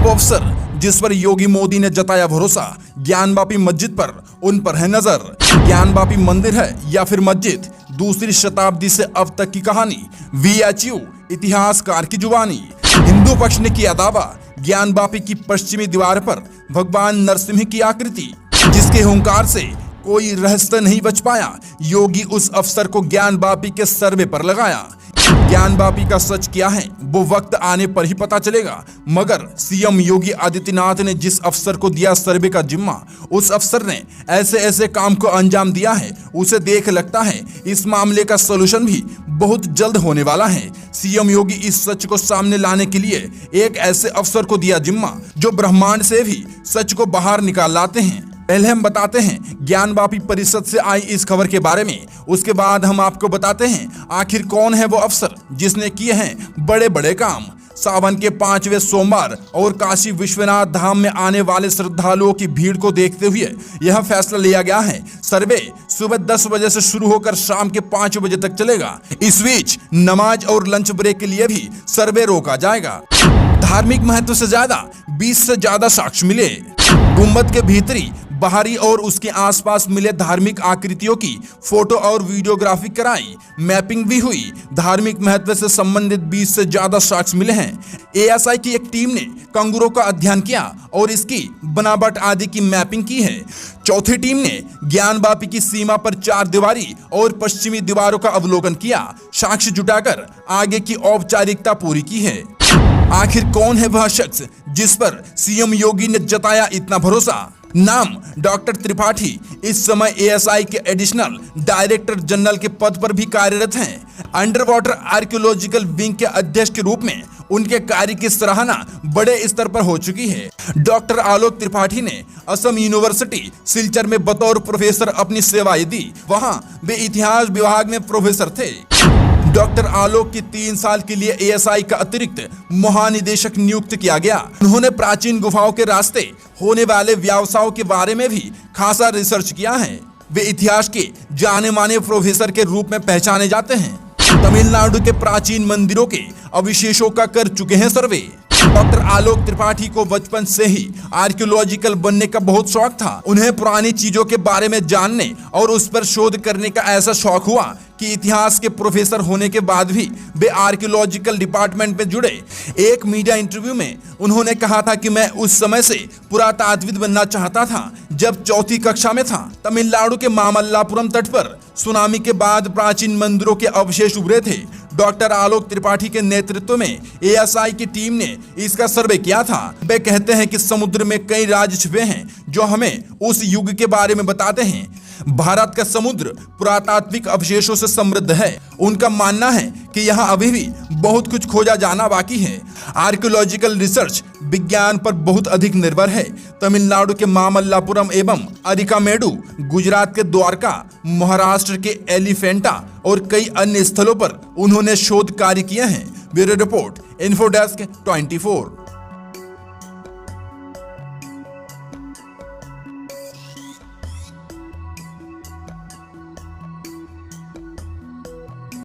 वो अफसर जिस पर योगी मोदी ने जताया भरोसा, ज्ञानवापी मस्जिद पर उन पर है नजर। ज्ञानवापी मंदिर है या फिर मस्जिद, दूसरी शताब्दी से अब तक की कहानी, VHU इतिहासकार की जुबानी। हिंदू पक्ष ने किया दावा, ज्ञानवापी की पश्चिमी दीवार पर भगवान नरसिंह की आकृति, जिसके हुंकार से कोई रहस्य नहीं बच पाया। योगी उस अफसर को ज्ञानवापी के सर्वे पर लगाया। ज्ञानवापी का सच क्या है वो वक्त आने पर ही पता चलेगा, मगर सीएम योगी आदित्यनाथ ने जिस अफसर को दिया सर्वे का जिम्मा, उस अफसर ने ऐसे ऐसे काम को अंजाम दिया है, उसे देख लगता है इस मामले का सलूशन भी बहुत जल्द होने वाला है। सीएम योगी इस सच को सामने लाने के लिए एक ऐसे अफसर को दिया जिम्मा जो ब्रह्मांड से भी सच को बाहर निकाल लाते हैं। पहले हम बताते हैं ज्ञानवापी परिषद से आई इस खबर के बारे में, उसके बाद हम आपको बताते हैं आखिर कौन है वो अफसर जिसने किए हैं बड़े बड़े काम। सावन के 5वें सोमवार और काशी विश्वनाथ धाम में आने वाले श्रद्धालुओं की भीड़ को देखते हुए यह फैसला लिया गया है। सर्वे सुबह 10 बजे से शुरू होकर शाम के 5 बजे तक चलेगा। इस बीच नमाज और लंच ब्रेक के लिए भी सर्वे रोका जाएगा। धार्मिक महत्व से ज्यादा 20 से ज्यादा साक्ष्य मिले। गुम्बद के भीतरी, बाहरी और उसके आसपास मिले धार्मिक आकृतियों की फोटो और वीडियोग्राफी कराई। मैपिंग भी हुई। धार्मिक महत्व से संबंधित 20 से ज्यादा साक्ष्य मिले हैं। ASI की एक टीम ने कंगूरों का अध्ययन किया और इसकी बनावट आदि की मैपिंग की है। चौथी टीम ने ज्ञानवापी की सीमा पर 4 दीवारी और पश्चिमी दीवारों का अवलोकन किया। साक्ष्य जुटाकर आगे की औपचारिकता पूरी की है। आखिर कौन है वह शख्स जिस पर सीएम योगी ने जताया इतना भरोसा? नाम डॉक्टर त्रिपाठी इस समय ASI के एडिशनल डायरेक्टर जनरल के पद पर भी कार्यरत हैं। अंडर वाटर आर्कियोलॉजिकल विंग के अध्यक्ष के रूप में उनके कार्य की सराहना बड़े स्तर पर हो चुकी है। डॉक्टर आलोक त्रिपाठी ने असम यूनिवर्सिटी सिलचर में बतौर प्रोफेसर अपनी सेवाएं दी। वहां वे इतिहास विभाग में प्रोफेसर थे। डॉक्टर आलोक की 3 साल के लिए ASI का अतिरिक्त महानिदेशक नियुक्त किया गया। उन्होंने प्राचीन गुफाओं के रास्ते होने वाले व्यवसायों के बारे में भी खासा रिसर्च किया है। वे इतिहास के जाने माने प्रोफेसर के रूप में पहचाने जाते हैं। तमिलनाडु के प्राचीन मंदिरों के अवशेषों का कर चुके हैं सर्वे। डॉक्टर आलोक त्रिपाठी को बचपन से ही आर्कियोलॉजिकल बनने का बहुत शौक था। उन्हें पुरानी चीजों के बारे में जानने और उस पर शोध करने का ऐसा शौक हुआ कि इतिहास के प्रोफेसर होने के बाद भी वे आर्कियोलॉजिकल डिपार्टमेंट में जुड़े। एक मीडिया इंटरव्यू में उन्होंने कहा था कि मैं उस समय से पुरातात्विद बनना चाहता था जब 4वीं कक्षा में था। तमिलनाडु के मामल्लापुरम तट पर सुनामी के बाद प्राचीन मंदिरों के अवशेष उभरे थे। डॉक्टर आलोक त्रिपाठी के नेतृत्व में ASI की टीम ने इसका सर्वे किया था। वे कहते हैं कि समुद्र में कई राज छिपे हैं जो हमें उस युग के बारे में बताते हैं। भारत का समुद्र पुरातात्विक अवशेषों से समृद्ध है। उनका मानना है कि यहाँ अभी भी बहुत कुछ खोजा जाना बाकी है। आर्कियोलॉजिकल रिसर्च विज्ञान पर बहुत अधिक निर्भर है। तमिलनाडु के मामल्लापुरम एवं अरिकामेडु, गुजरात के द्वारका, महाराष्ट्र के एलिफेंटा और कई अन्य स्थलों पर उन्होंने शोध कार्य किए हैं। Bureau report, infodesk 24।